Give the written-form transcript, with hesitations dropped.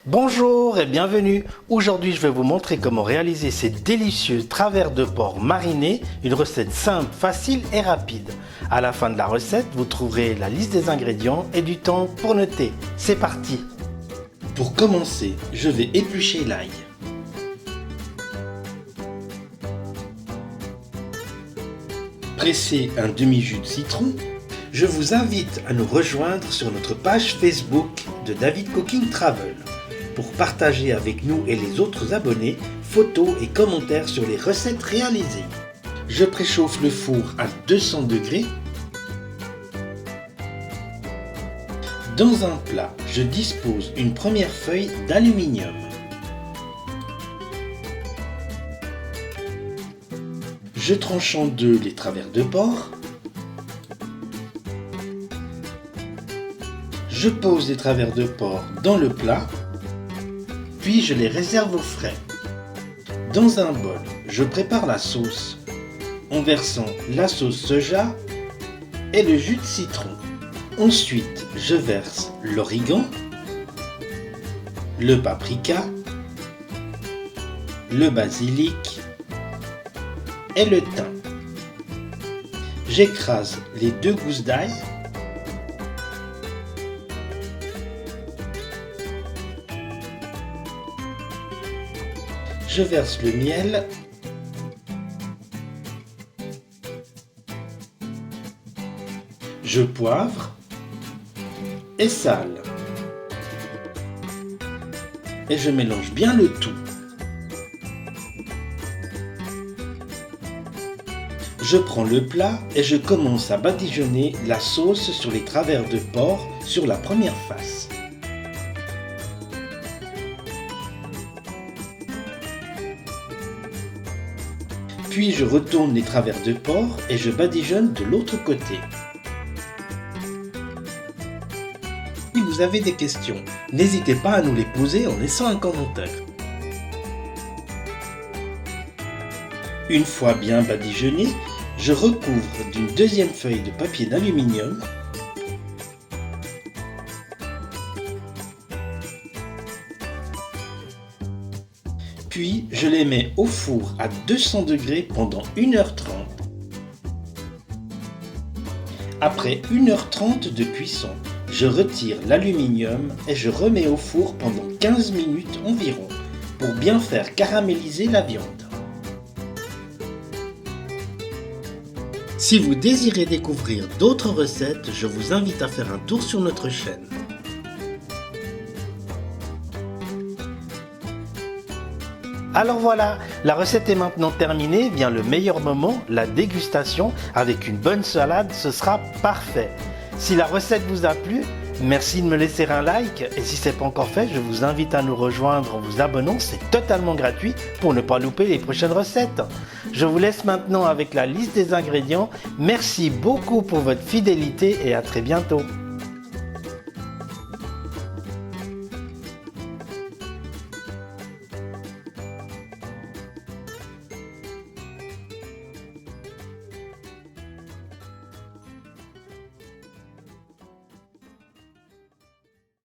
Bonjour et bienvenue. Aujourd'hui, je vais vous montrer comment réaliser ces délicieux travers de porc marinés, une recette simple, facile et rapide. À la fin de la recette, vous trouverez la liste des ingrédients et du temps pour noter. C'est parti. Pour commencer, je vais éplucher l'ail. Presser un demi-jus de citron. Je vous invite à nous rejoindre sur notre page Facebook de David Cooking Travel pour partager avec nous et les autres abonnés photos et commentaires sur les recettes réalisées. Je préchauffe le four à 200 degrés. Dans un plat, je dispose une première feuille d'aluminium. Je tranche en deux les travers de porc. Je pose les travers de porc dans le plat, puis je les réserve au frais. Dans un bol, je prépare la sauce en versant la sauce soja et le jus de citron. Ensuite, je verse l'origan, le paprika, le basilic et le thym. J'écrase les 2 gousses d'ail. Je verse le miel. Je poivre et sale. Et je mélange bien le tout. Je prends le plat et je commence à badigeonner la sauce sur les travers de porc sur la première face. Puis je retourne les travers de porc et je badigeonne de l'autre côté. Si vous avez des questions, n'hésitez pas à nous les poser en laissant un commentaire. Une fois bien badigeonné, je recouvre d'une deuxième feuille de papier d'aluminium. Puis je les mets au four à 200 degrés pendant 1h30. Après 1h30 de cuisson, je retire l'aluminium et je remets au four pendant 15 minutes environ pour bien faire caraméliser la viande. Si vous désirez découvrir d'autres recettes, je vous invite à faire un tour sur notre chaîne. Alors voilà, la recette est maintenant terminée, vient le meilleur moment, la dégustation. Avec une bonne salade, ce sera parfait. Si la recette vous a plu, merci de me laisser un like et si ce n'est pas encore fait, je vous invite à nous rejoindre en vous abonnant, c'est totalement gratuit pour ne pas louper les prochaines recettes. Je vous laisse maintenant avec la liste des ingrédients. Merci beaucoup pour votre fidélité et à très bientôt.